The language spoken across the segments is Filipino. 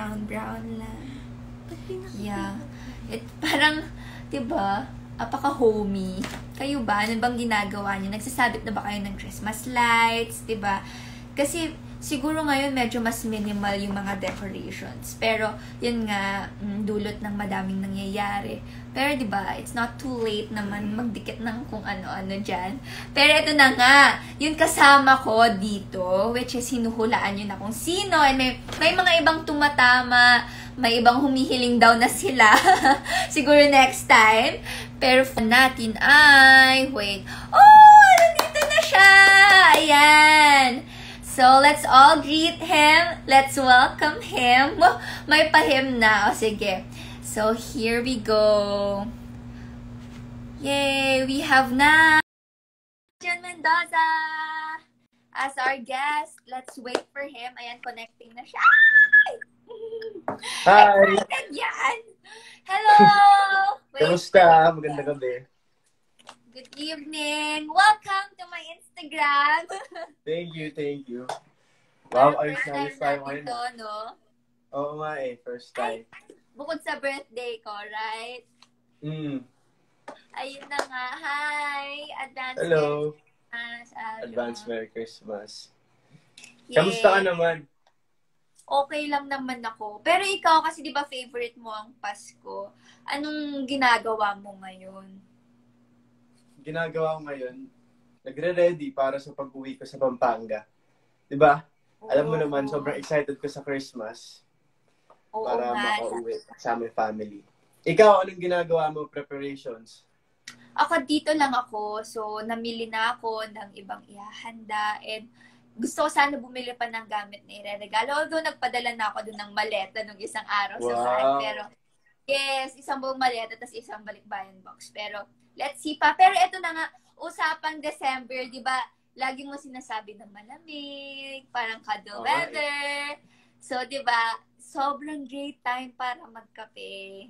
Brown lang. Yeah. Parang, diba, apaka-homey. Kayo ba? Ano bang ginagawa niyo? Nagsasabit na ba kayo ng Christmas lights? Diba? Kasi, siguro ngayon medyo mas minimal yung mga decorations. Pero, yun nga, dulot ng madaming nangyayari. Pero, diba, it's not too late naman magdikit ng kung ano-ano dyan. Pero, ito na nga, yung kasama ko dito, which is hinuhulaan nyo na kung sino. And may mga ibang tumatama, may ibang humihiling daw na sila. Siguro next time. Pero, natin ay, wait. Oh, nandito na siya! Ayan! So, let's all greet him. Let's welcome him. Oh, may pa-him na. O, sige. So, here we go. Yay! We have na John Mendoza as our guest. Let's wait for him. Ayan, connecting na siya. Hi! Yan! Hello! Kamusta? Magandang gabi. Good evening. Welcome to my Instagram. Thank you. Wow, ayos first tayo time ngayon. natin to, no? Oo nga first time. Bukod sa birthday ko, right? Ayun na nga. Hi! Advance Hello! Christmas. Advance Merry Christmas. Yay. Kamusta ka naman? Okay lang naman ako. Pero ikaw, kasi di ba favorite mo ang Pasko? Anong ginagawa mo ngayon? Ginagawa ko ngayon, nagre-ready para sa pag-uwi ko sa Pampanga. Diba? Alam mo naman, sobrang excited ko sa Christmas. Oo para nga. makauwi sa aming family. Ikaw, anong ginagawa mo, preparations? Ako dito lang ako. So, namili na ako ng ibang ihahanda. And gusto ko sana bumili pa ng gamit na ireregalo. Although, nagpadala na ako dun ng maleta nung isang araw sa bahay. Pero, yes, isang buong maleta, tapos isang balikbayan box. Pero, let's see pa. Pero ito na nga, usapang December, di ba? Lagi mo sinasabi ng malamig, parang cuddle weather. So, di ba, sobrang great time para magkape.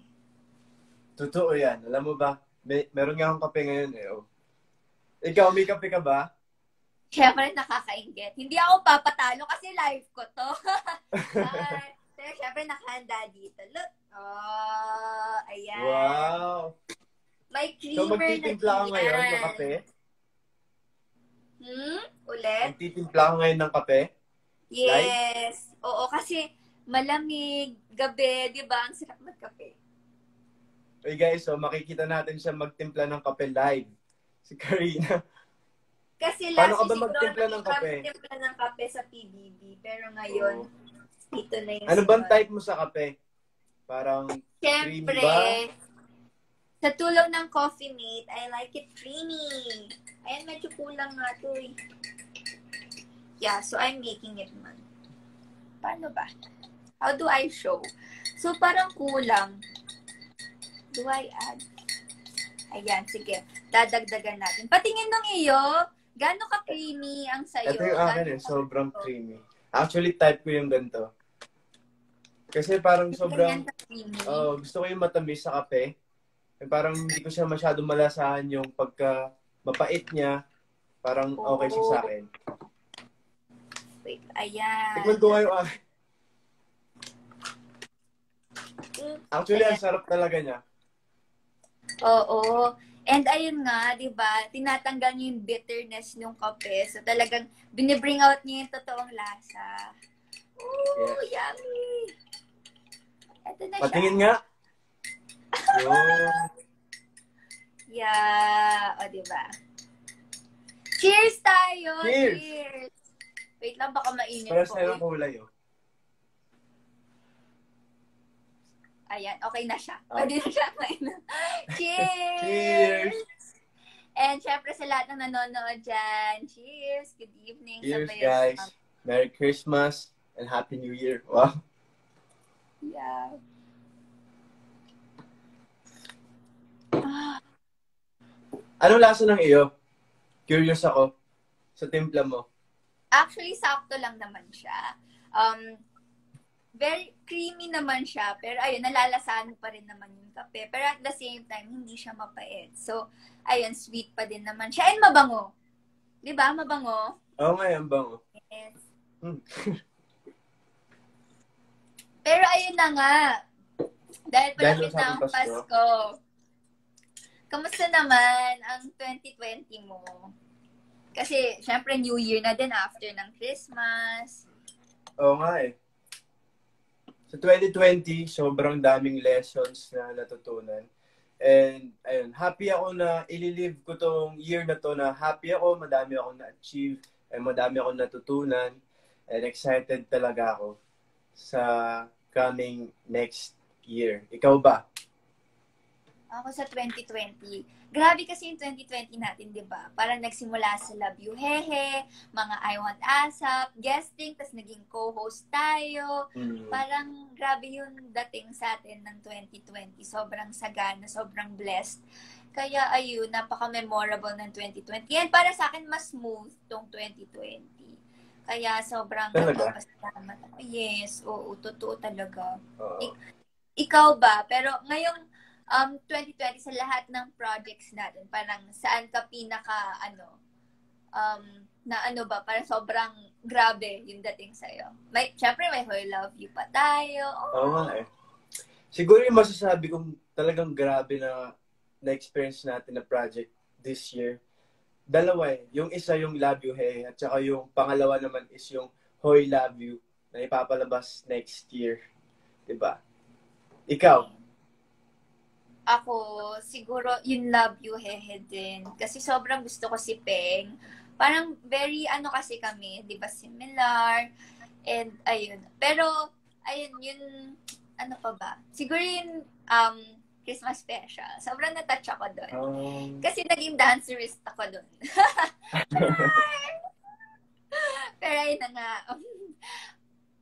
Totoo yan. Alam mo ba, meron nga akong kape ngayon Oh. Ikaw, may kape ka ba? Siyempre, nakakaingit. Hindi ako papatalo kasi live ko to. Pero siyempre, nakahanda dito. Look. Oh, ayan. Wow. May creamer so, magtitimpla ka ngayon ng kape? Ulit? Magtitimpla ka ngayon ng kape? Yes. Live? Oo, kasi malamig, gabi, di ba? Ang sarap magkape. Okay guys, so makikita natin siya magtimpla ng kape live. Si Karina. Kasi paano last ka ba magtimpla ng kape? Magtimpla ng kape sa PBB. Pero ngayon, ito na yung ano bang type mo sa kape? Parang creamy ba? Sa tulong ng Coffee Mate, I like it creamy. Ayan, medyo kulang nga ito eh. Yeah, so I'm making it man. Paano ba? How do I show? So, parang kulang. Do I add? Ayan, sige. Dadagdagan natin. Patingin ng iyo. Gano'n ka-creamy ang sayo? Ito yung akin sobrang creamy. Actually, type ko yung ganito. Kasi parang sobrang, gusto ko yung matamis sa kape. Parang hindi ko siya masyadong malasahan yung pagka mapait niya. Parang okay siya sa akin. Wait, ayan. Tikman ko kayo Actually, ang sarap talaga niya. Oo. And ayun nga, di ba, tinatanggal niya yung bitterness ng kape. So talagang binibring out niya yung totoong lasa. Ooh, yummy! Ito na siya. Patingin nga. Yeah. O, di ba? Cheers tayo! Cheers! Wait lang, baka mainit para po. Para sa'yo ang kulay, Ayan, okay na siya. Pwede na siya. Cheers! Cheers! And syempre sa lahat ng nanonood dyan, cheers! Good evening. Cheers, guys! Merry Christmas and Happy New Year. Wow! Yeah. Anong lasa ng iyo? Curious ako sa timpla mo. Actually, sakto lang naman siya. Very creamy naman siya. Pero ayun, nalalasahan pa rin naman yung kape. Pero at the same time, hindi siya mapait. So, ayun, sweet pa din naman siya. And mabango. Di ba? Mabango? Oo nga, ang bango. Yes. Pero ayun na nga. Dahil Dahil palapit na usapang ang Pasko. Pasko. Kamusta naman ang 2020 mo? Kasi, syempre, New Year na din after ng Christmas. Oo nga eh. Sa 2020, sobrang daming lessons na natutunan. And, ayun, happy ako na ililive ko tong year na to na happy ako, madami akong na-achieve, and madami akong natutunan, and excited talaga ako sa coming next year. Ikaw ba? Ako sa 2020. Grabe kasi yung 2020 natin, di ba? Parang nagsimula sa Love You Hehe, mga I Want ASAP, guesting, tas naging co-host tayo. Parang grabe yung dating sa atin ng 2020. Sobrang sagana, sobrang blessed. Kaya ayun, napaka-memorable ng 2020. And para sa akin, mas smooth tong 2020. Kaya sobrang nagpapasalamat ako. Yes, oo, totoo talaga. Ikaw ba? Pero ngayong 2020 sa lahat ng projects natin, parang saan ka pinaka, parang sobrang grabe yung dating sa'yo? Siyempre, may Hoy Love You pa tayo. Oo nga eh. Siguro yung masasabi kong talagang grabe na na-experience natin na project this year. Dalawa eh. Yung isa yung Love You Hey, at saka yung pangalawa naman is yung Hoy Love You na ipapalabas next year. Diba? Ikaw? Ako, siguro, yung Love You Hehe din. Kasi sobrang gusto ko si Peng. Parang very, kasi kami, di ba, similar. And, ayun. Pero, ayun, yun, ano pa ba? Siguro yung Christmas special. Sobrang natouch ako doon. Kasi naging dancerist ako doon. Pero ayun na nga.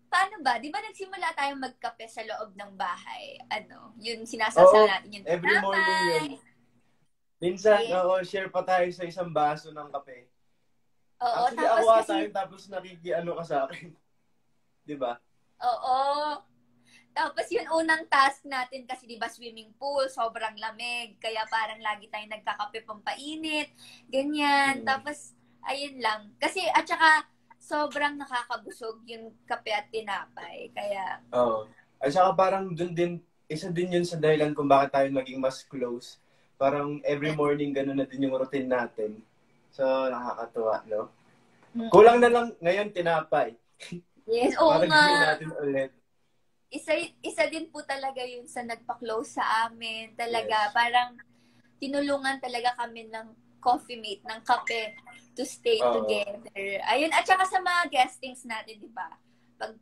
Paano ba? Di ba nagsimula tayong magkape sa loob ng bahay? Yung sinasawsaw natin yung every morning yun. Minsan, share pa tayo sa isang baso ng kape. Oo, actually, tapos awa kasi... tayo tapos nakikiano ka sa akin. Di ba? Oo. Tapos yung unang task natin kasi di ba swimming pool, sobrang lamig. Kaya parang lagi tayong nagkakape pampainit. Ganyan. Tapos, ayun lang. Kasi, at saka, sobrang nakakabusog yung kape at tinapay. Kaya... Oo. At saka parang dun din, isa din yun sa dahilan kung bakit tayo maging mas close. Parang every morning ganun na din yung routine natin. So, nakakatuwa, no? Kulang na lang ngayon tinapay. Yes, oo nga. Para natin ulit. Isa din po talaga yun sa nagpa-close sa amin. Talaga, parang tinulungan talaga kami ng coffee mate, ng kape to stay together. Ayun, at saka sa mga guestings natin, di ba? Pag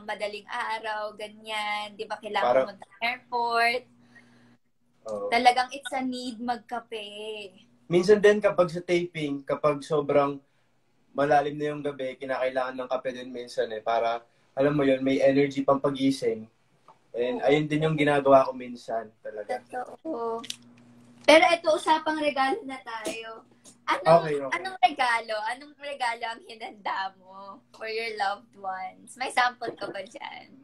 madaling araw, ganyan, di ba, kailangan pumunta sa airport. Talagang it's a need magkape. Minsan din kapag sa taping, kapag sobrang malalim na yung gabi, kinakailangan ng kape din minsan eh, para, alam mo yun, may energy pang pagising. And ayun din yung ginagawa ko minsan talaga. Totoo. Pero ito, usapang regalo na tayo. Anong regalo? Anong regalo ang hinanda mo for your loved ones? May sample ka ba dyan?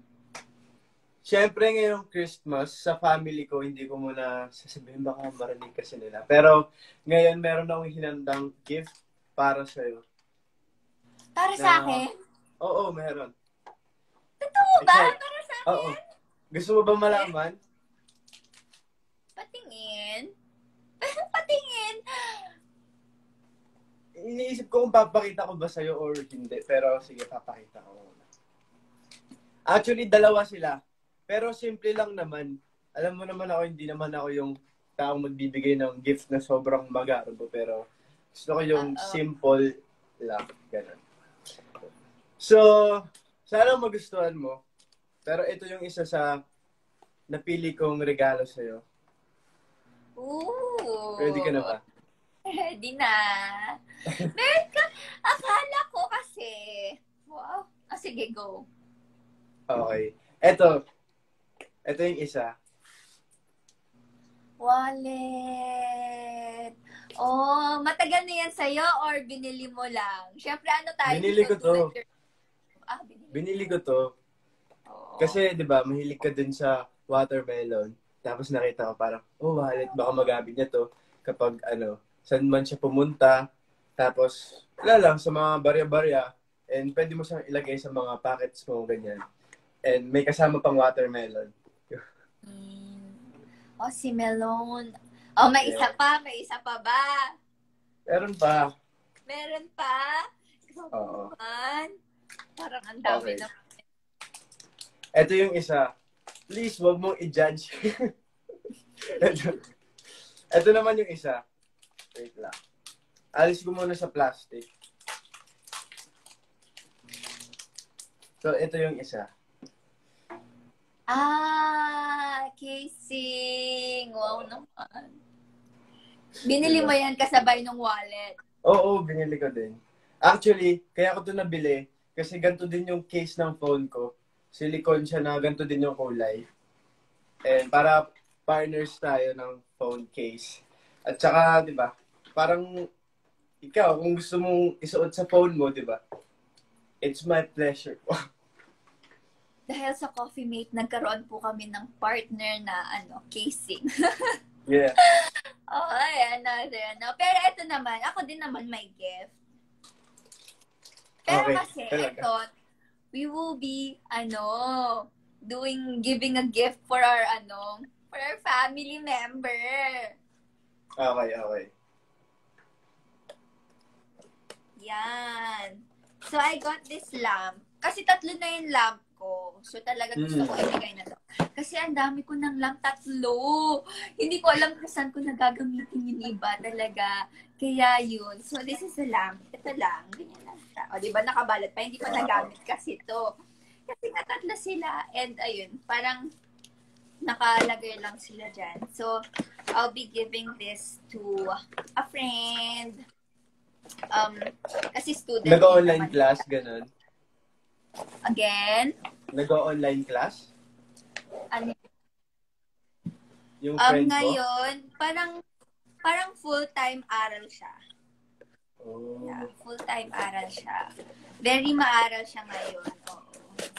Siyempre, ngayong Christmas, sa family ko, hindi ko muna sasabihin, baka marinig kasi nila. Pero ngayon, meron akong hinandang gift para sa'yo. Para sa akin? Oo, meron. Totoo ba? Para sa akin? Oo. Gusto mo ba malaman? Patingin. Patingin. Iniisip ko kung papakita ko ba sa'yo or hindi. Pero sige, papakita ko muna. Actually, dalawa sila. Pero simple lang naman. Alam mo naman ako, hindi naman ako yung taong magbibigay ng gift na sobrang magarbo. Pero gusto ko yung simple lang. Ganun. So, sana magustuhan mo. Pero ito yung isa sa napili kong regalo sa'yo. Ooh. Ready ka na ba? Ready na. Meron ka. Akala ko kasi. Wow. Sige, go. Okay. Ito yung isa. Wallet. Oh, matagal na yan sa'yo or binili mo lang? Siyempre, ano tayo? Binili ko to. Binili ko to. Oh. Kasi, di ba, mahilig ka din sa watermelon. Tapos nakita ko parang, wallet, baka magamit niya to kapag, saan man siya pumunta. Tapos, wala lang, sa mga barya-barya. And pwede mo siyang ilagay sa mga packets mo, ganyan. And may kasama pang watermelon. Oh, si melon. Oh, may isa pa. May isa pa ba? Meron pa. Meron pa? Oo. Parang ang dami Okay. na. Ito yung isa. Please, wag mong i-judge. ito naman yung isa. Wait lang. Alis ko muna sa plastic. So, ito yung isa. Casing. Wow naman. Binili mo yan kasabay ng wallet. Oo, binili ko din. Actually, kaya ko ito nabili kasi ganito din yung case ng phone ko. Silicone siya na ganito din yung kulay. And para partners tayo ng phone case. At saka, di ba, parang ikaw, kung gusto mong isuot sa phone mo, di ba, it's my pleasure. Dahil sa Coffee Mate, nagkaroon po kami ng partner na casing. Yeah. Oh, another. Pero ito naman, ako din naman may gift. Pero Okay, kasi, talaga. ito, we will be, giving a gift for our family member. Okay. Yan. So, I got this lamp. Kasi 3 na yung lamp ko. So, talaga gusto ko ibigay na to. Kasi ang dami ko ng lamp, 3. Hindi ko alam kung saan ko nagagamitin yung iba talaga. Kaya yun. So, this is a lamp. Ito lang. Ganyan lang siya. O, diba nakabalot pa? Hindi ko nagamit kasi to. Kasi nga 3 sila. And, ayun, parang nakalagay lang sila dyan. So, I'll be giving this to a friend. Kasi student. Nag-online class, ganun. Again? Nag-online class? Ano? Yung friend ngayon, parang full-time aral siya. Oh. Yeah, full-time aral siya. Very maaral siya ngayon. Oo.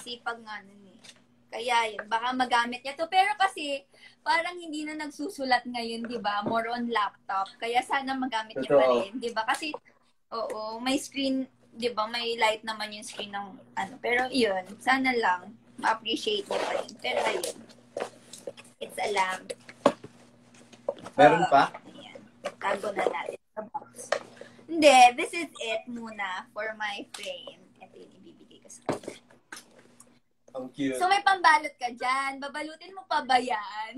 Sipag nga nun eh. Kaya yun, baka magamit niya to. Pero kasi, parang hindi na nagsusulat ngayon, di ba? More on laptop. Kaya sana magamit niya pa rin, di ba? Kasi, may screen, di ba? May light naman yung screen ng Pero yun, sana lang, ma-appreciate niya pa rin. Pero ayun, it's a lamp. Meron pa? Ayan. Tago na natin sa box. Hindi, this is it muna for my frame. Ito yung ibibigay ko sa kanya. Ang cute. So, may pambalot ka dyan. Babalutin mo pa ba yan?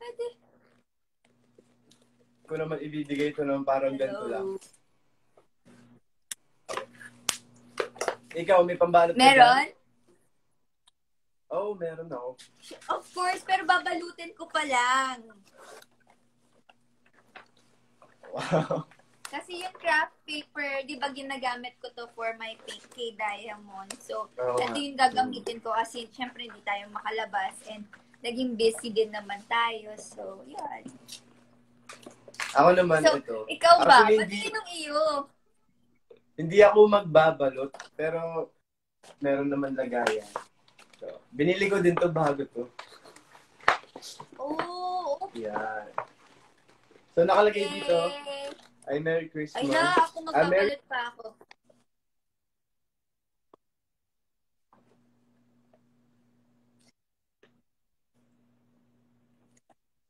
Pwede. Kung naman ibibigay ito naman parang ganito lang. Ikaw, may pambalot ka Meron? dyan? Oh, meron ako. Of course, pero babalutin ko pa lang. Wow. Kasi yung craft paper, di ba ginagamit ko to for my pink diamond. So, ito yung gagamitin ko kasi syempre hindi tayo makalabas and naging busy din naman tayo. So, yun. Ako naman So, ito. ikaw ba? Actually, Pati nung iyo. Hindi ako magbabalot, pero meron naman lagayan. So, binili ko din to bago to. Oh, Yan. So, nakalagay dito, ay Merry Christmas. Ay na, ako magbabalot pa ako.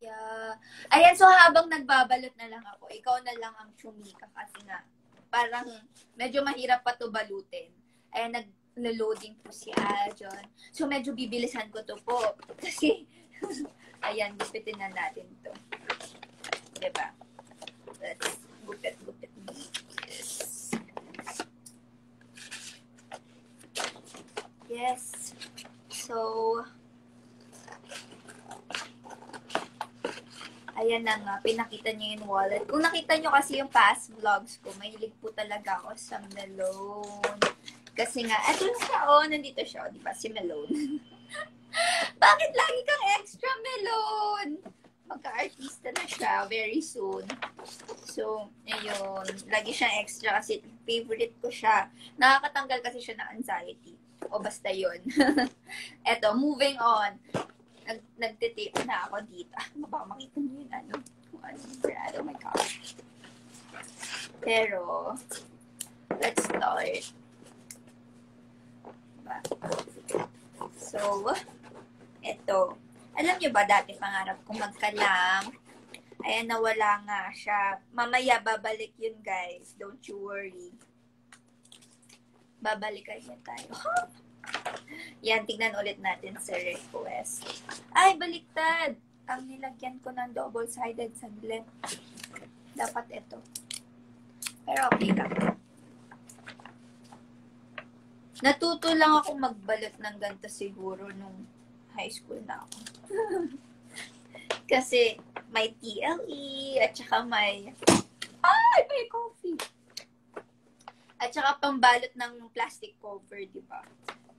Yeah. Ayan, so habang nagbabalot na lang ako, ikaw na lang ang chumika kasi nga, parang medyo mahirap pa to balutin. Ayan, nag-loading po si Ajon. So, medyo bibilisan ko to po. Kasi, ayan, gupitin na natin to. Diba? Let's gupit. Yes. So, ayan na nga, pinakita niyo yung wallet. Kung nakita niyo kasi yung past vlogs ko, mahilig po talaga ako sa melon. Kasi nga, eto siya, nandito siya, di ba, si melon. Bakit lagi kang extra melon? Magka-artista na siya very soon. So, ayun, lagi siyang extra kasi favorite ko siya. Nakakatanggal kasi siya ng anxiety. O basta yun. Eto, moving on. Nagtitape na ako dito. Baka makita niyo yun, kung ano yung brand. Oh my gosh. Pero, let's start. Diba? So, eto. Alam nyo ba, dati pangarap kong magka-lamp. Ayan, nawala nga siya. Mamaya, babalik yun, guys. Don't you worry. Babalikan niya tayo. Yan, tignan ulit natin sa request. Ay, baliktad! Ang nilagyan ko ng double-sided saglit. Dapat ito. Pero okay lang. Natuto lang ako magbalot ng ganito siguro nung high school na ako. Kasi may TLE at saka may coffee. At saka pambalot ng plastic cover, di ba?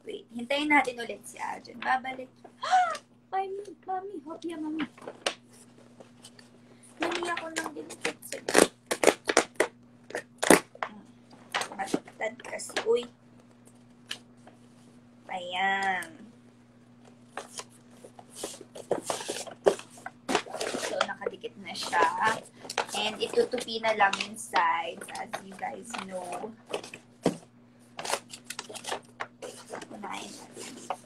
Wait, hintayin natin ulit si Aljon. Babalik. Mami, hopya, mami. Nani ako ng dinikit sa baliktad kasi. Uy. Ayan. So, nakadikit na siya. And itutupi na lang inside, as you guys know. Unahin natin dito.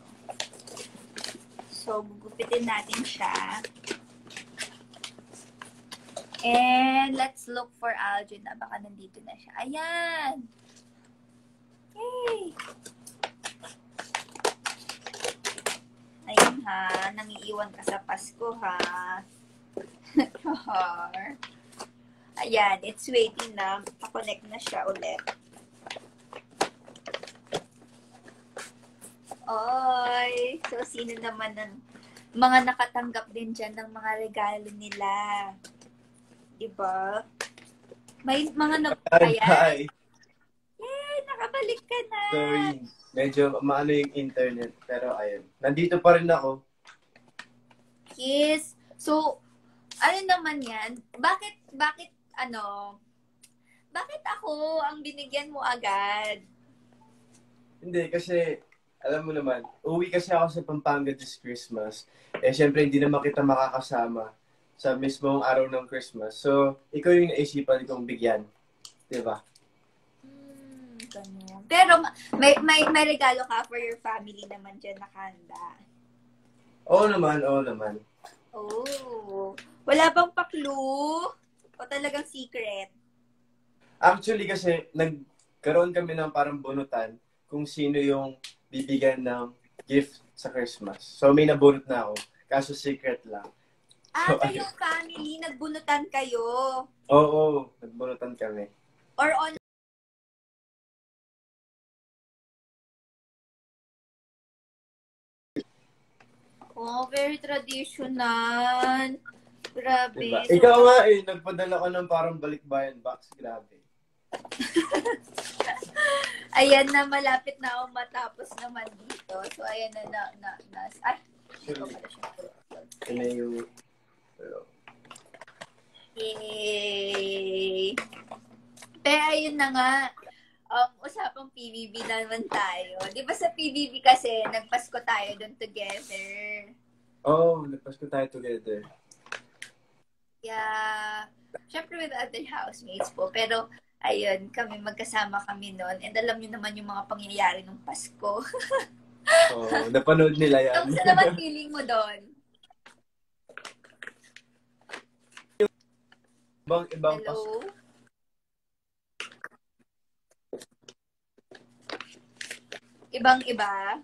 So, gugupitin natin siya. And let's look for Aljon na baka nandito na siya. Ayan! Yay! Ayun ha, nangiiwan ka sa Pasko ha. Ayan, it's waiting na. Pa-connect na siya ulit. Oy! So, sino naman ng mga nakatanggap din dyan ng mga regalo nila? Diba? May mga Hi! Yay! Nakabalik ka na! Sorry. Medyo maano yung internet. Pero ayun. Nandito pa rin ako. Yes. So, ano naman yan? Bakit ako ang binigyan mo agad? Hindi, kasi alam mo naman, uwi kasi ako sa Pampanga this Christmas. Eh, syempre, hindi naman kita makakasama sa mismong araw ng Christmas. So, ikaw yung naisipan kong bigyan. Diba? Ganun. Pero, may regalo ka for your family naman dyan nakahanda. Oo naman, oo naman. Oh. Wala bang pa-clue? O talagang secret? Actually, kasi, nagkaroon kami ng parang bunutan kung sino yung bibigyan ng gift sa Christmas. So, may nabunot na ako. Kaso, secret lang. So, kayong family, nagbunutan kayo? Oo, nagbunutan kami. Or on Oh, very traditional. Grabe. Diba? So, Ikaw nga nagpadala ko ng parang balikbayan box. Grabe. Ayan na, malapit na ako matapos naman dito. So, ayan na. Ay, ito pala siya. Yun na yung... Yay! Pero ayun na nga, usapang PBB naman tayo. Di ba sa PBB kasi, nagpasko tayo doon together. Nagpasko tayo together. Yeah. Syempre with other housemates po. Pero, ayun, magkasama kami noon. And alam niyo naman yung mga pangyayari ng Pasko. Napanood nila yan. Kamusta naman feeling mo doon? Ibang Hello? Pasko. Ibang-iba?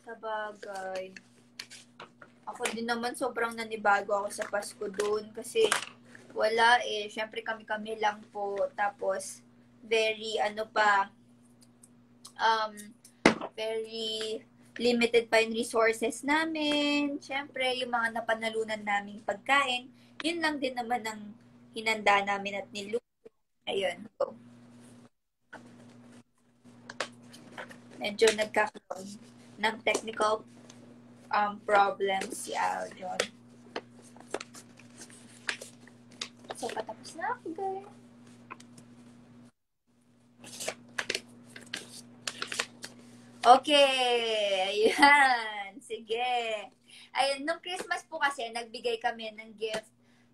Sabagay. Ako din naman sobrang nanibago ako sa Pasko doon kasi wala syempre kami lang po. Tapos very very limited pa yung resources namin. Syempre yung mga napanalunan naming pagkain, yun lang din naman ang hinanda namin at niluto. Ayun. So, medyo nagkakaroon ng technical problems si Aljon. So, patapos na ako, guys. Okay. Ayan. Sige. Ayun, nung Christmas po kasi, nagbigay kami ng gift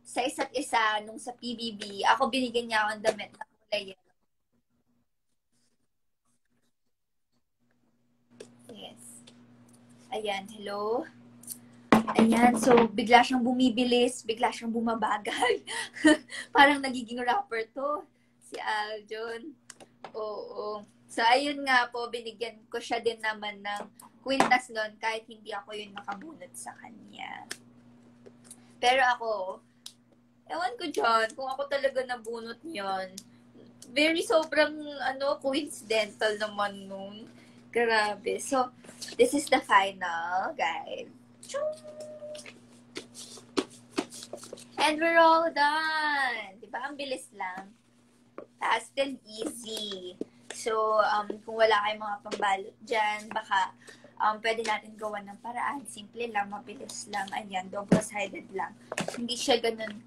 sa isa't isa nung sa PBB. Ako binigyan niya ako ng damit na kulay yellow. Ayan, hello. Ayan, so bigla siyang bumibilis, bigla siyang bumabagal. Parang nagiging rapper to, si Aljon. Oo. So, ayun nga po, binigyan ko siya din naman ng kwintas nun kahit hindi ako yung nakabunot sa kanya. Pero ako, ewan ko dyan, kung ako talaga nabunot yon, very sobrang, coincidental naman nun. Grabe. So, this is the final, guys. And we're all done. Diba? Ang bilis lang. Fast and easy. So, kung wala kayong mga pambalot dyan, baka pwede natin gawa ng paraan. Simple lang, mabilis lang. Ayan, double-sided lang. Hindi siya ganun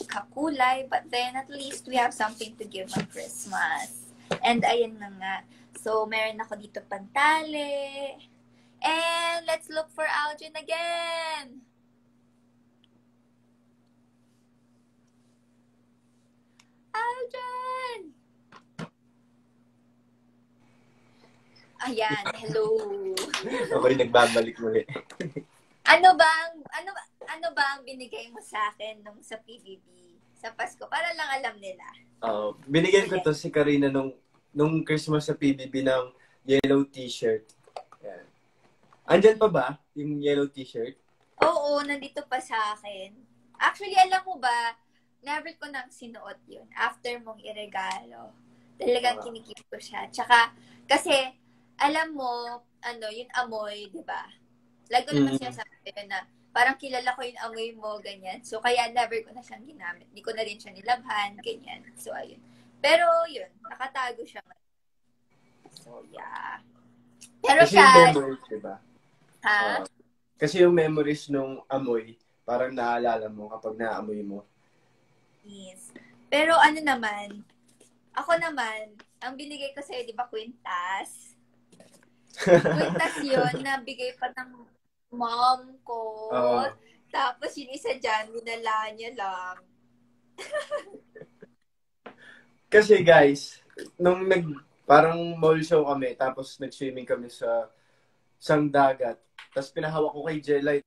kakulay, but then at least we have something to give on Christmas. And ayan na nga. So, meron ako dito pantali. And let's look for Aljon again. Aljon! Ayan, hello. Ako rin nagbabalik muli. Ano bang binigay mo sa akin nung sa PBB sa Pasko? Para lang alam nila. Binigyan ko to si Karina nung Christmas sa PBB ng yellow t-shirt. Yan. Andyan pa ba yung yellow t-shirt? Oo, nandito pa sa akin. Actually, alam mo ba, never ko nang sinuot yun after mong iregalo. Talagang kinikip ko siya. Tsaka, kasi, alam mo, yung amoy, di ba? Lagi ko naman sinasabi na parang kilala ko yung amoy mo, ganyan. So, kaya never ko na siyang ginamit. Hindi ko na rin siya nilabhan, ganyan. So, ayun. Pero, yun, nakatago siya. So, yeah. Pero kasi yung memories, diba? Ha? Kasi yung memories nung amoy, parang naalala mo kapag naamoy mo. Yes. Pero naman, ako naman, ang binigay ko sa'yo, di ba, kwintas? Kwintas yun, na bigay pa ng mom ko. Tapos yung isa dyan, minala niya lang. Kasi guys, nung parang mall show kami, tapos nag-swimming kami sa isang dagat. Tapos pinahawak ko kay Jelay.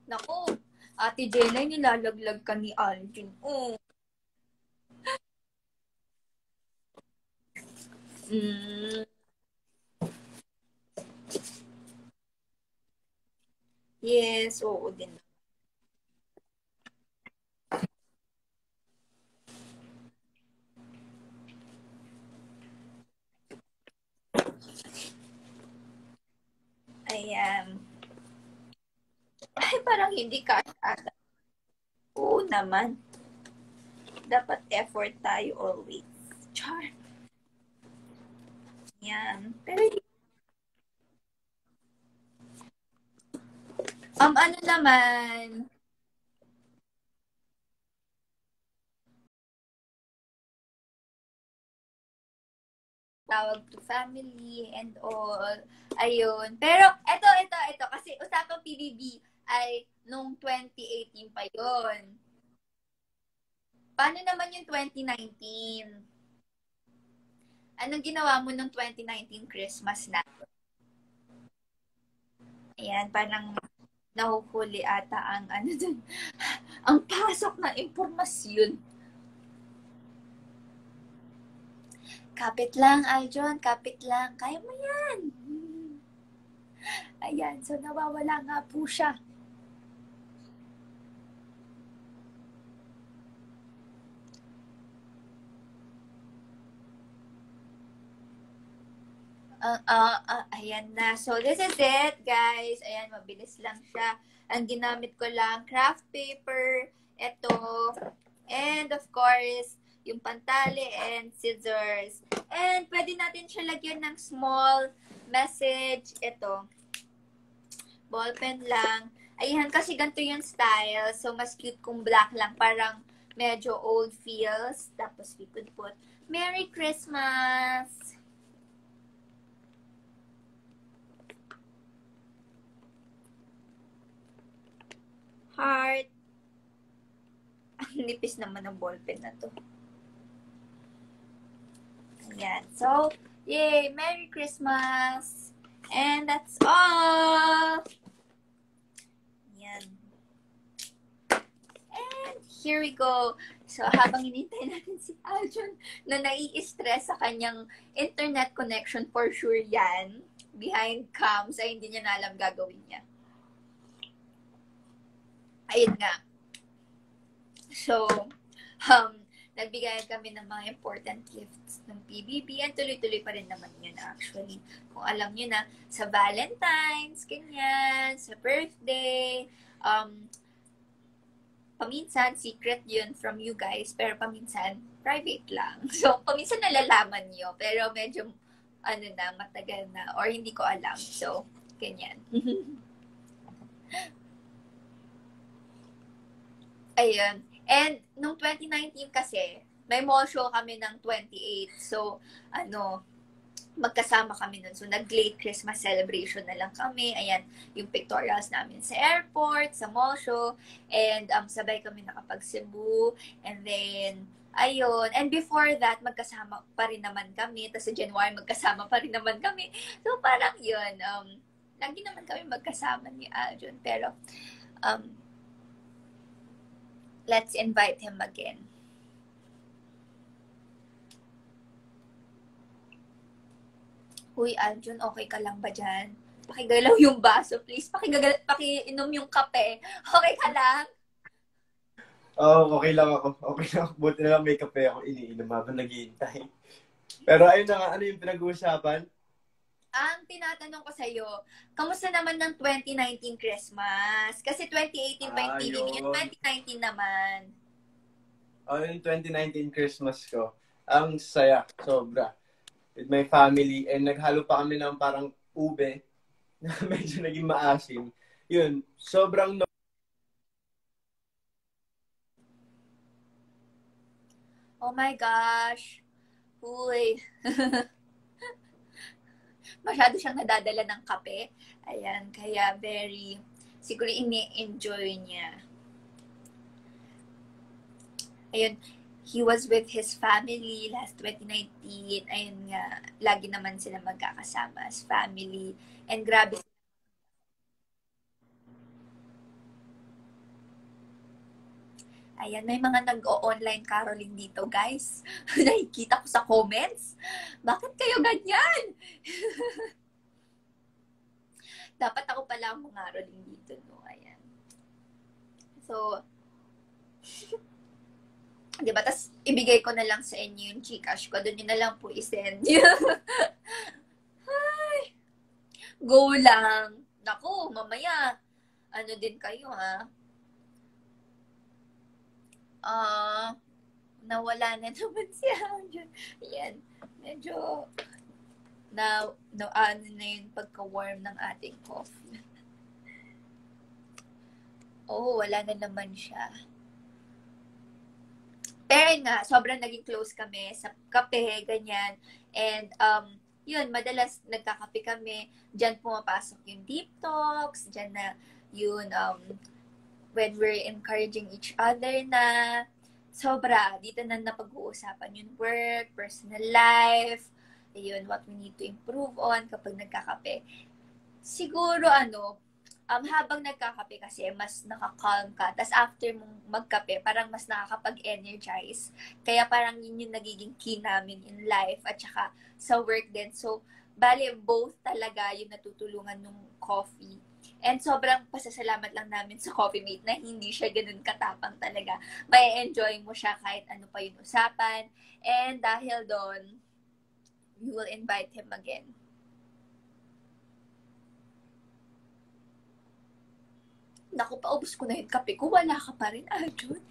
Naku, Ate Jelay, nilalaglag ka ni Aljon. Oh. Yes, oo din. Ayan. Ay, parang hindi ka ata. Oo naman. Dapat effort tayo always. Char. Yan. Pero, ano naman, tawag to family and all. Ayun. Pero, ito. Kasi usapang PBB ay nung 2018 pa yon. Paano naman yung 2019? Anong ginawa mo nung 2019 Christmas na? Ayan, parang nahuhuli ata ang dun, ang pasok na impormasyon. Kapit lang, Aljon. Kapit lang. Kaya mo yan. Ayan. So, nawawala nga po siya. Ayan na. So, this is it, guys. Ayan, mabilis lang siya. Ang ginamit ko lang, craft paper, ito, and of course, yung pantali and scissors. And pwede natin siya lagyan ng small message. Ito, ballpen lang. Ayan, kasi ganito yung style. So, mas cute kung black lang. Parang medyo old feels. Tapos, we could put, Merry Christmas! Heart. Ang nipis naman ng ballpen na to. Yan. So, yay! Merry Christmas! And that's all! Yan. And here we go. So, habang hinintay natin si Aljon na nai-stress sa kanyang internet connection, for sure yan. Behind cams, ay hindi niya na alam gagawin niya. Ayun nga. So, nagbigay kami ng mga important gifts ng PBB and tuloy-tuloy pa rin naman yun actually. Kung alam nyo na, sa Valentine's, ganyan, sa birthday, paminsan, secret yun from you guys, pero paminsan, private lang. So, paminsan nalalaman nyo, pero medyo, matagal na, or hindi ko alam. So, ganyan. Ayun. And, nung 2019 kasi, may mall show kami ng 28. So, magkasama kami nun. So, nag-late Christmas celebration na lang kami. Ayan, yung pictorials namin sa airport, sa mall show. And, sabay kami nakapag-Cebu. And then, ayun. And before that, magkasama pa rin naman kami. Tapos sa January, magkasama pa rin naman kami. So, parang yun. Lagi naman kami magkasama ni Aljon. Pero, let's invite him again. Uy, Aljon, okay ka lang ba dyan? Pakigalaw yung baso, please. Pakiinom yung kape. Okay ka lang? Oo, okay lang ako. Okay lang ako. Buti na lang may kape ako iniinom habang naghihintay. Pero ayun na nga, ano yung pinag-uusapan? Ang tinatanong ko sa'yo, kamusta naman ng 2019 Christmas? Kasi 2018 pa yung TV, yung 2019 naman. Yung 2019 Christmas ko, ang saya, sobra. With my family, and naghalo pa kami ng parang ube, na medyo naging maasim. Yun, sobrang Oh my gosh. Uy. Masyado siyang nadadala ng kape. Ayan, kaya siguro ini-enjoy niya. Ayun, he was with his family last 2019. Ayun nga, lagi naman sila magkakasama as family. And grabe. Ayan, may mga nag-o-online caroling dito, guys. Nakikita ko sa comments. Bakit kayo ganyan? Dapat ako pala ang mangaroling dito, no? Ayan. So, diba? Tapos, ibigay ko na lang sa inyo yung Gcash ko. Doon nyo na lang po isend. Ay, go lang. Naku, mamaya, din kayo, ha? Nawala na naman si Aljon. Yan. Medyo na yun pagka-warm ng ating coffee. Oh, wala na naman siya. Pero nga, sobrang naging close kami sa kape, ganyan. And, yun, madalas nagkakape kami. Diyan pumapasok yung deep talks. Diyan na yun, when we're encouraging each other na sobra, dito na napag-uusapan yung work, personal life, ayun, what we need to improve on kapag nagkakape. Siguro, habang nagkakape kasi, mas nakakalm ka. Tapos after mong magkape, parang mas nakakapag-energize. Kaya parang yun yung nagiging key namin in life at saka sa work din. So, bali, both talaga yung natutulungan ng coffee. And sobrang pasasalamat lang namin sa Coffee Mate na hindi siya ganun katapang talaga. May enjoy mo siya kahit ano pa yung usapan. And dahil doon, we will invite him again. Naku, paubos ko na yung kape ko. Wala ka pa rin, Aljon.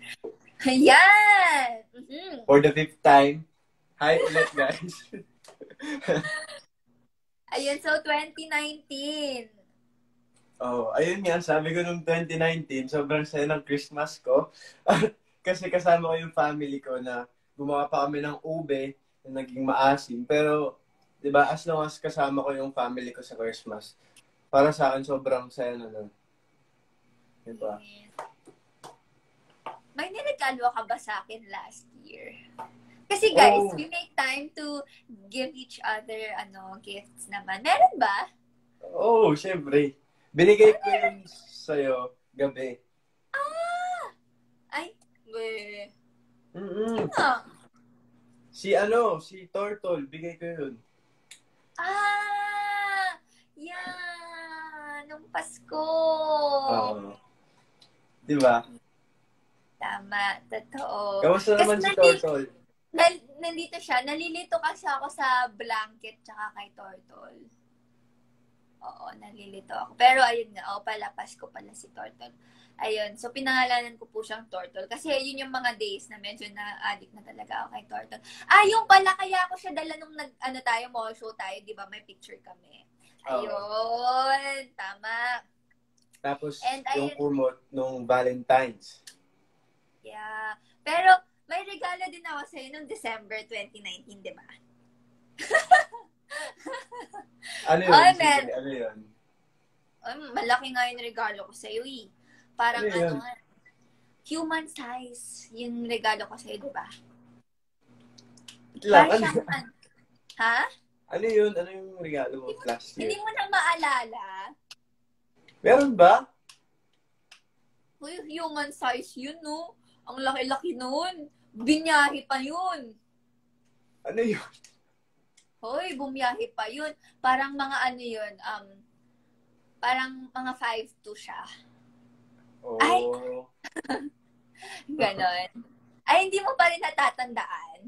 Ayan! Mm-hmm. For the 5th time. Hi ulit, guys. Ayun, so 2019. Oh, ayun nga, sabi ko nung 2019, sobrang saya ng Christmas ko. Kasi kasama ko yung family ko na gumawa pa kami ng ube na naging maasim. Pero, di ba, as long as kasama ko yung family ko sa Christmas, para sa akin, sobrang saya na nun. Di ba? May niregalo ka ba sa akin last year? Kasi guys, we make time to give each other gifts naman. Meron ba? Oo, syempre. Binigay ko yun sa'yo gabi. Ay, we. Mm-mm. Si Turtle, bigay ko yun. Yan! Nung Pasko! Diba? Tama, totoo. Kamusta naman si Turtle? Nandito siya. Nalilito kasi ako sa blanket tsaka kay Turtle. Oo, nalilito ako. Pero ayun nga, pala, Pasko pala si Turtle. Ayun, so pinangalanan ko po siyang Turtle. Kasi yun yung mga days na medyo na-addict na talaga ako kay Turtle. Yung pala, kaya ako siya dala nung mall show tayo, di ba? May picture kami. Ayun, tama. Tapos, yung kumot nung Valentine's. Yeah. Pero, may regalo din ako sa'yo nung December 2019, di ba? Ano yun? Ano yun? Malaki nga yung regalo ko sa'yo eh. Parang human size yung regalo ko sa'yo, di ba? Ha? Ano yun? Ano yung regalo mo last year? Hindi mo na maalala? Meron ba? Uy, human size yun, no? Ang laki-laki nun. Binyahe pa yun. Ano yun? Hoy, bumiyahe pa yun. Parang mga yun, parang mga 5'2" siya. Oh. Ay! Ganon. Ay, hindi mo pa rin natatandaan?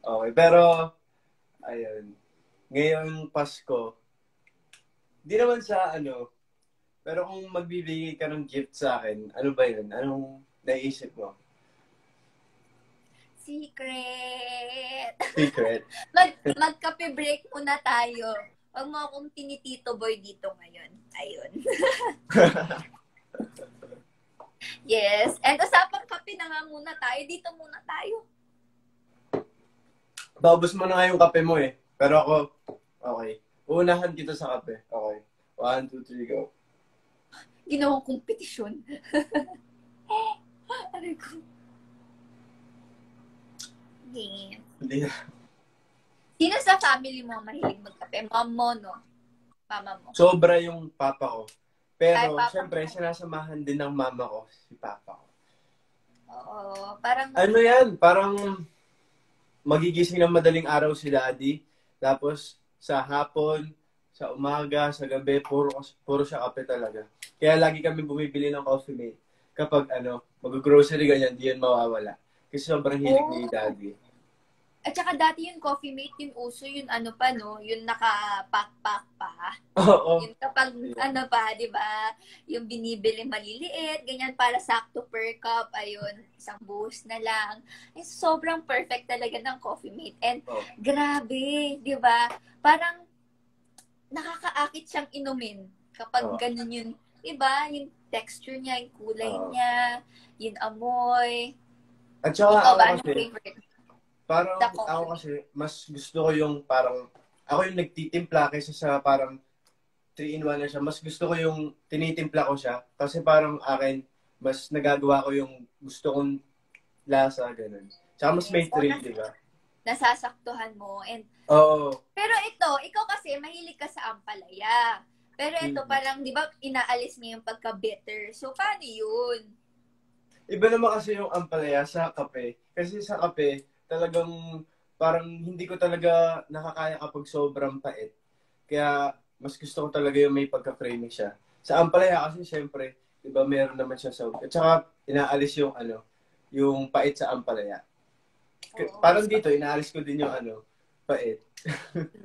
Okay, pero, ayun. Ngayong Pasko, di naman sa pero kung magbibigay ka ng gift sa akin, ano ba yun? Anong naisip mo? Secret. Secret? Magkape break muna tayo. Huwag mo akong tinitito boy dito ngayon. Ayun. Yes. And usapang kape na nga muna tayo. Dito muna tayo. Paubos mo na nga yung kape mo eh. Pero ako, okay. Uunahan kita sa kape. Okay. 1, 2, 3, go. Ginawang kompetisyon. Aray ko. Hindi na. Sino sa family mo mahilig magkape? Mom mo, no? Mama mo? Sobra yung papa ko. Pero, Papa syempre, sinasamahan din ng mama ko, si papa ko. Oo. Parang... Ano yan? Parang magigising ng madaling araw si daddy. Tapos, sa hapon, sa umaga, sa gabi, puro siya kape talaga. Kaya lagi kami bumibili ng coffee mate. Kapag mag-grocery ganyan, di yan mawawala. Kasi sobrang hilig ni daddy. At saka dati yung coffee mate, yung uso, yung yung naka-pack-pack pa. Oo. Yung kapag, di ba? Yung binibili maliliit, ganyan para sakto per cup, ayun, isang buhos na lang. Ay, sobrang perfect talaga ng coffee mate. And grabe, di ba? Parang nakakaakit siyang inumin kapag ganun yun. Di ba? Yung texture niya, yung kulay niya, yung amoy. At saka ikaw ba, anong favorite? Parang ako kasi, mas gusto ko yung parang, ako yung nagtitimpla kaysa sa parang 3-in-1 na siya. Mas gusto ko yung tinitimpla ko siya. Kasi parang akin, mas nagagawa ko yung gusto kong lasa, ganun. Tsaka mas may thrill, di ba? Nasasaktuhan mo. And, pero ikaw kasi, mahilig ka sa ampalaya. Pero ito parang, di ba, inaalis niya yung pagka-bitter. So, paano yun? Iba naman kasi yung ampalaya sa kape. Kasi sa kape, talagang parang hindi ko talaga nakakaya kapag sobrang pait. Kaya mas gusto ko talaga yung may pagka-creamy siya. Sa ampalaya kasi syempre, 'di ba, meron naman siya sa at saka inaalis yung yung pait sa ampalaya. Parang dito inaalis ko din yung pait.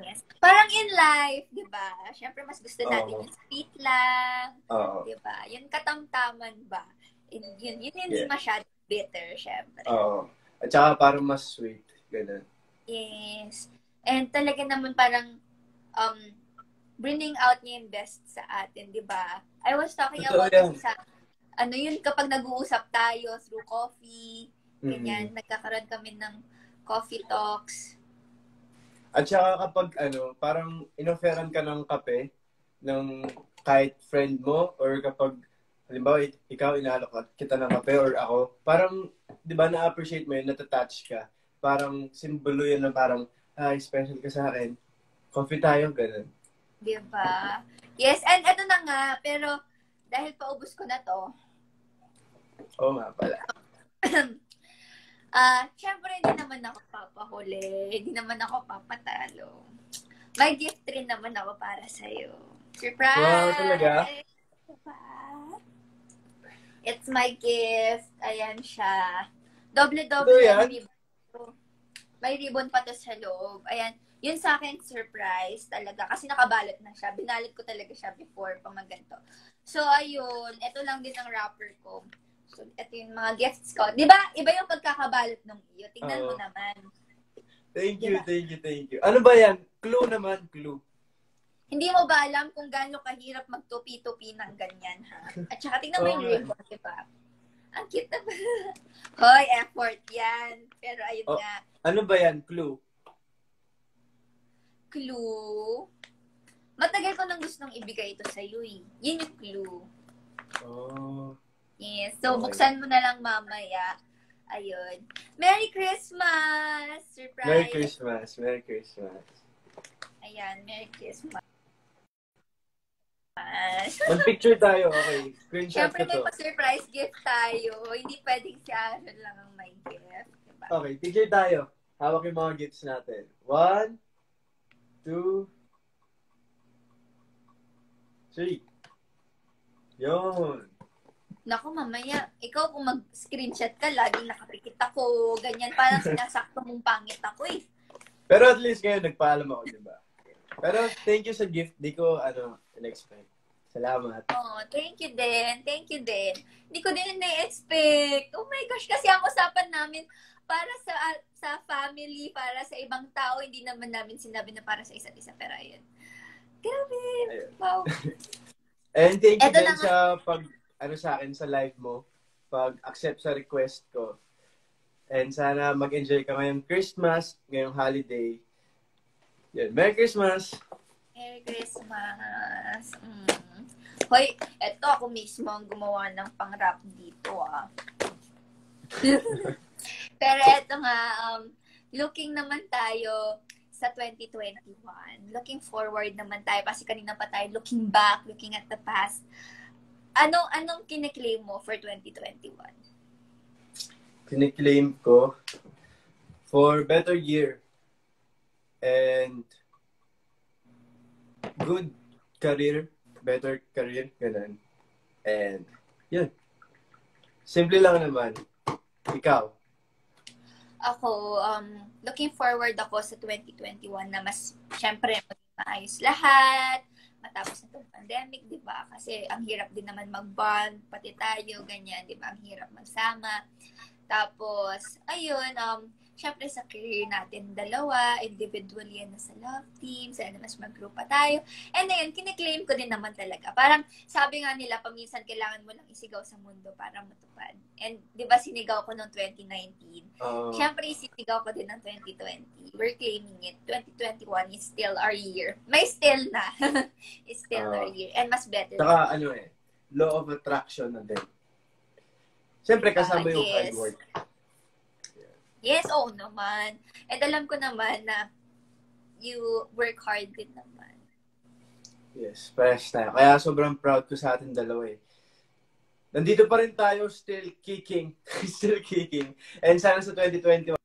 Yes. Parang in life, 'di ba? Syempre mas gusto natin yung sweet lang. 'Di ba? Yung katamtaman ba? Yun hindi masyadong bitter, syempre. At saka parang mas sweet. Ganun. Yes. And talaga naman parang bringing out niya yung best sa atin, di ba? I was talking about sa yun kapag nag-uusap tayo through coffee, ganyan, nagkakaroon kami ng coffee talks. At saka kapag parang inofferan ka ng kape ng kahit friend mo or kapag halimbawa, ikaw inaalok kita ng kape or ako, parang di ba, na-appreciate mo yun, natatouch ka. Parang simbolo yun na parang, ay, special ka sa akin. Coffee tayo, ganun. Di ba? Yes, and eto na nga, pero dahil paubos ko na to, Oo nga pala. syempre hindi naman ako papahuli, hindi naman ako papatalo. May gift rin naman ako para sa'yo. Surprise! Wow, talaga? Diba? It's my gift. Ayan siya. Doble-doble Ito ang yan? ribbon. May ribbon pa to sa loob. Ayan. Yun sa akin, surprise talaga. Kasi nakabalot na siya. Binalit ko talaga siya before pang maganto. So, ayun. Ito lang din ang wrapper ko. So, ito yung mga gifts ko. Di ba? Iba yung pagkakabalot ng iyo. Tingnan mo naman. Thank you, Diba? thank you. Ano ba yan? Clue naman, clue. Hindi mo ba alam kung gaano kahirap magtupi-tupi ng ganyan, ha? At saka tingnan mo yung ribbon, di ba? Ang cute na ba? Hoy, effort yan. Pero ayun nga. Ano ba yan? Clue? Clue? Matagal ko nang gustong ibigay ito sa iyo, eh. Yun yung clue. Oh. Yes. So, Okay. buksan mo na lang mamaya. Ayun. Merry Christmas! Surprise! Merry Christmas. Merry Christmas. Ayan, Merry Christmas. Mag-picture tayo, okay. Screenshot Siyempre ko may to. pa-surprise gift tayo. Hindi pwedeng si Aaron lang ang may gift. Diba? Okay, picture tayo. Hawak yung mga gifts natin. 1, 2, 3. Yun. Naku, mamaya, ikaw kung mag-screenshot ka, laging nakapikit ako, ganyan. Parang sinasakto mong pangit ako eh. Pero at least ngayon, nagpaalam ako, di ba? Pero thank you sa gift. Di ko, in-expect. Salamat. Oh, thank you din. Thank you din. Hindi ko din na-expect. Oh my gosh, kasi ang usapan namin para sa family, para sa ibang tao, hindi naman namin sinabi na para sa isa't isa. Pero ayun. Grabe. Ayun. Wow. And thank you Eto din na nga. sa sa akin, sa live mo. Pag-accept sa request ko. And sana mag-enjoy ka ngayong Christmas, ngayong holiday. Yan. Merry Christmas! Merry Christmas. Hoy, eto ako mismo ang gumawa ng pang-rap dito, ah. Pero eto nga, looking naman tayo sa 2021. Looking forward naman tayo kasi kanina pa tayo looking back, looking at the past. Anong kine-claim mo for 2021? Kiniklaim ko for better year and good career, better career, ganun. And, yun. Simple lang naman. Ikaw. Ako, looking forward ako sa 2021 na mas, syempre, maging maayos lahat, matapos na itong pandemic, di ba? Kasi ang hirap din naman mag-bond, pati tayo, ganyan, di ba? Ang hirap magsama. Tapos, ayun, syempre sa career natin dalawa, individually yan na sa love team, sana mas mag-group pa tayo. And ayun, kiniklaim ko din naman talaga. Parang sabi nga nila, paminsan kailangan mo lang isigaw sa mundo para matupad. And di ba sinigaw ko noong 2019? Syempre isisigaw ko din ng 2020. We're claiming it. 2021 is still our year. May still na. It's still our year. And mas better. Saka law of attraction na din. Siyempre kasama yung hard Yes. work. Yes, oo naman. And alam ko naman na you work hard din naman. Yes, parehas tayo. Kaya sobrang proud ko sa atin dalawa eh. Nandito pa rin tayo, still kicking. Still kicking. And sana sa 2021.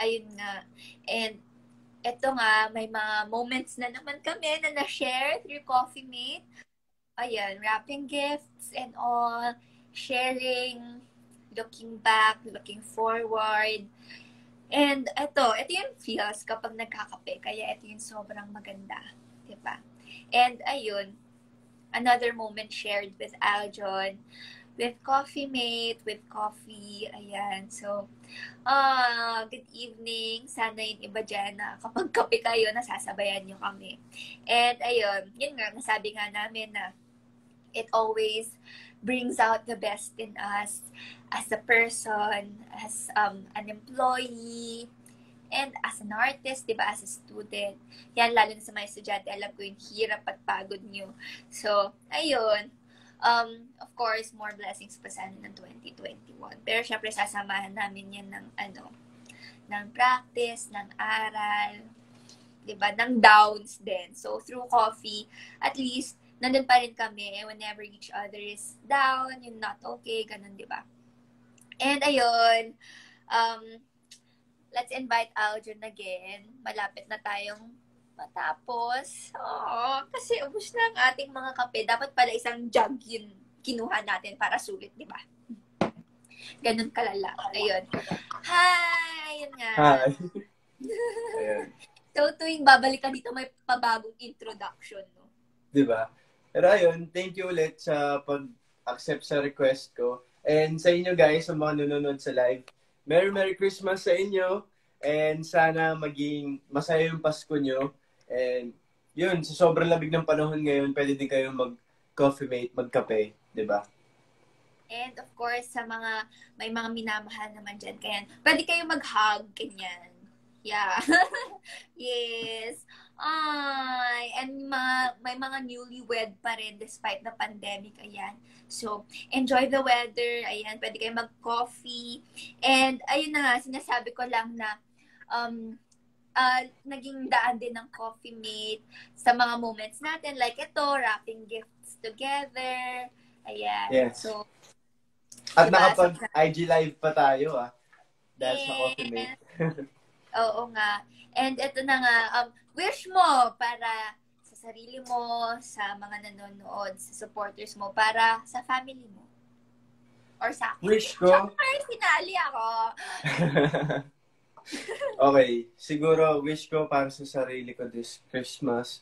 Ayun nga. And eto nga, may mga moments na naman kami na na-share through Coffee Mate. Ayan, wrapping gifts and all. Sharing, looking back, looking forward. And ito yung feels kapag nagkakape. Kaya ito yung sobrang maganda. Diba? And ayun, another moment shared with Aljon, with Coffee Mate, with coffee. Ayan. So, good evening. Sana yung iba dyan na kapag kape kayo, nasasabayan nyo kami. And ayun, yun nga, nasabi nga namin na it always brings out the best in us as a person, as an employee, and as an artist, diba, as a student. Yan, lalo na sa mga estudyante, alam ko yung hirap at pagod nyo. So, ayun, Of course, more blessings pa sana ng 2021. Pero syempre, sasamahan namin yan ng, ng practice, ng aral, diba? Ng downs din. So, through coffee, at least, nandun pa rin kami whenever each other is down, yung not okay, ganun, diba? And ayun, let's invite Aljon again. Malapit na tayong matapos. Oh, kasi ubos na ang ating mga kape. Dapat pala isang jug yun kinuha natin para sulit, di ba? Ganun kalala. Ayun. Hi! Ayun nga. Hi! Ayun. So, tuwing babalik ka dito, may pabagong introduction, no? Di ba? Pero ayun, thank you ulit sa pag-accept sa request ko. And sa inyo guys, sa mga nanonood sa live, Merry Christmas sa inyo. And sana maging masaya yung Pasko nyo. And yun, sa sobrang labig ng panahon ngayon, pwede din kayong mag-coffee mate, magkape. Diba? And of course, sa may mga minamahal naman dyan, kaya pwede kayong mag-hug, ganyan. Yeah. Yes. Ay, and may mga newlywed pa rin despite the pandemic, ayan. So, enjoy the weather, ayan, pwede kayong mag-coffee. And, ayun na nga, sinasabi ko lang na, naging daan din ng Coffee Mate sa mga moments natin, like ito, wrapping gifts together, ayan. Yes. So, at diba, nakapag-IG live pa tayo, dahil sa Coffee Mate. Oo nga. And ito na nga, wish mo para sa sarili mo, sa mga nanonood, sa supporters mo, para sa family mo. Or sa akin. Wish ko? Siyempre, sinali ako. Okay. Siguro, wish ko para sa sarili ko this Christmas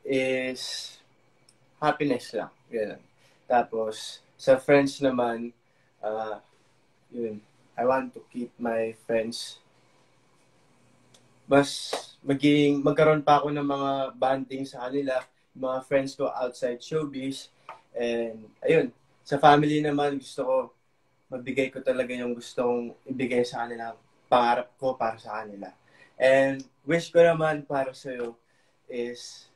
is happiness lang. Ganun. Tapos, sa friends naman, yun, I want to keep my friends magkaroon pa ako ng mga bonding sa kanila, mga friends ko outside showbiz. And, ayun, sa family naman, gusto ko, mabigay ko talaga yung gusto kong ibigay sa kanila, pangarap ko para sa kanila. And, wish ko naman para sa'yo is,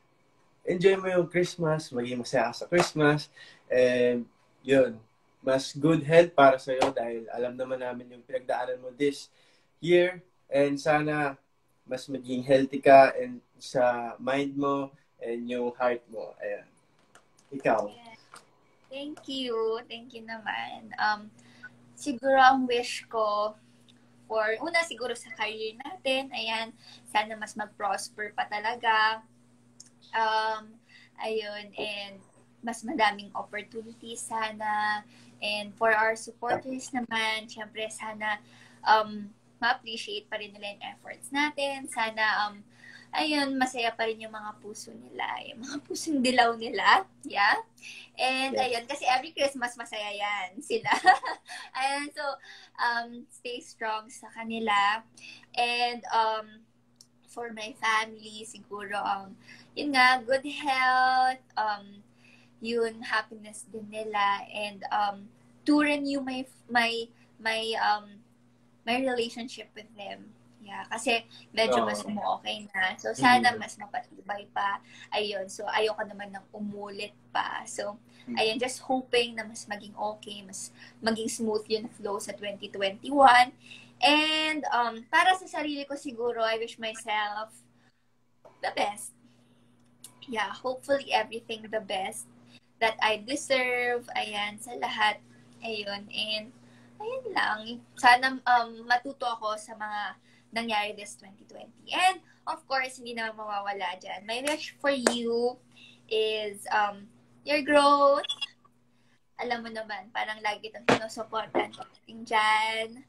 enjoy mo yung Christmas, maging masaya ka sa Christmas, and, yun, mas good health para sa'yo dahil alam naman namin yung pinagdaanan mo this year, and sana, mas maging healthy ka and sa mind mo and yung heart mo. Ayan. Ikaw. Yeah. Thank you. Thank you naman. Siguro ang wish ko una siguro sa career natin, ayan, sana mas mag-prosper pa talaga. Ayun, and mas madaming opportunities sana. And for our supporters naman, syempre sana ma-appreciate pa rin nila yung efforts natin. Sana, ayun, masaya pa rin yung mga puso nila. Yung mga pusong dilaw nila. Yeah? And, ayun, kasi every Christmas masaya yan sila. Ayun, so, stay strong sa kanila. And, for my family, siguro, yun nga, good health, yun, happiness din nila. And, to renew my relationship with them. Yeah, kasi medyo mas okay na. So, sana mas mapatibay pa. Ayun, so ayoko naman ng umulit pa. So, ayun, just hoping na mas maging okay, mas maging smooth yung flow sa 2021. And, para sa sarili ko siguro, I wish myself the best. Yeah, hopefully everything the best that I deserve. Ayan, sa lahat. Ayun, and ayun lang. Sana matuto ako sa mga nangyari this 2020. And, of course, hindi naman mawawala dyan. My wish for you is your growth. Alam mo naman, parang lagi itong sinusuportan ko dyan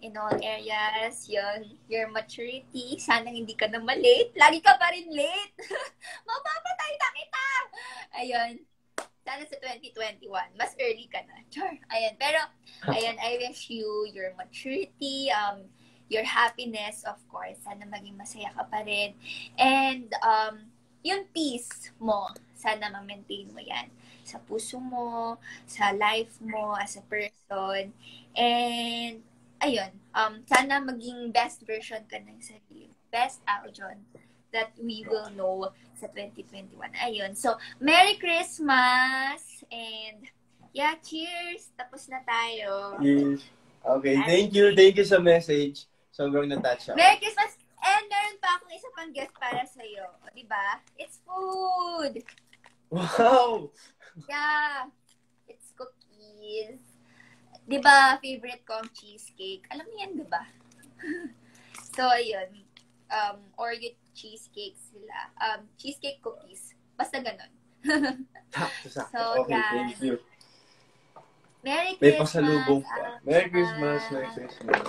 in all areas. Yun, your maturity. Sana hindi ka na malate. Lagi ka pa rin late. Mapapatay na kita! Ayun. Sana sa 2021, mas early ka na. Sure. Ayan. Pero, ayan, I wish you your maturity, your happiness, of course. Sana maging masaya ka pa rin. And, yung peace mo, sana ma-maintain mo yan. Sa puso mo, sa life mo, as a person. And, ayun, sana maging best version ka ng sarili. Best Aljon that we will know sa 2021. Ayun. So, Merry Christmas and Yeah, cheers! Tapos na tayo. Yes. Okay, thank you. Thank you sa message. Sobrang na-touch ako. Merry Christmas! And meron pa akong isa pang gift para sa'yo. O, diba? It's food! Wow! Yeah! It's cookies. Diba, favorite ko ang cheesecake. Alam mo yan, diba? So, ayun. Oreo cheesecake sila. Cheesecake cookies. Basta ganon. Sakto. So, Okay, yan. thank you. Merry May Christmas! pasalubong pa. Merry Christmas, Merry Christmas.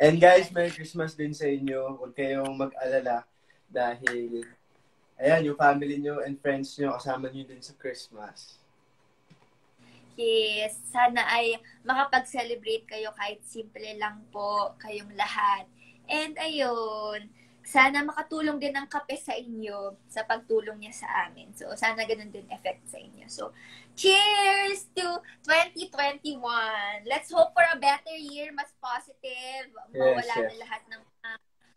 And guys, Merry Christmas din sa inyo. Huwag kayong mag-alala dahil, ayan, yung family nyo and friends nyo, kasama nyo din sa Christmas. Yes, sana ay makapag-celebrate kayo kahit simple lang po kayong lahat. And ayun, sana makatulong din ang kape sa inyo sa pagtulong niya sa amin. So, sana ganun din effect sa inyo. So, cheers to 2021! Let's hope for a better year, mas positive. Mawala na lahat ng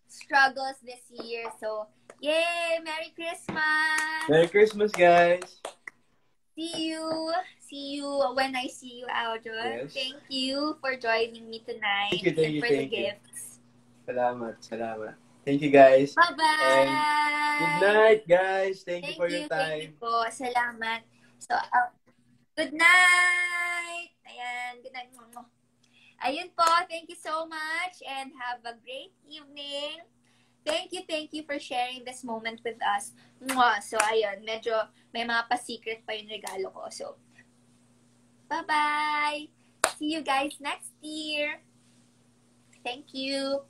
struggles this year. So, yay! Merry Christmas! Merry Christmas, guys! See you when I see you, Aldrin. Yes. Thank you for joining me tonight. Thank you, and for the gifts. Salamat. Thank you, guys. Bye-bye! And good night, guys. Thank you for your Thank you time. po. Salamat. So, good night! Ayan, good night. Ayun po, thank you so much and have a great evening. Thank you for sharing this moment with us. So, ayun, medyo may mga pa-secret pa yung regalo ko. So, bye-bye! See you guys next year! Thank you!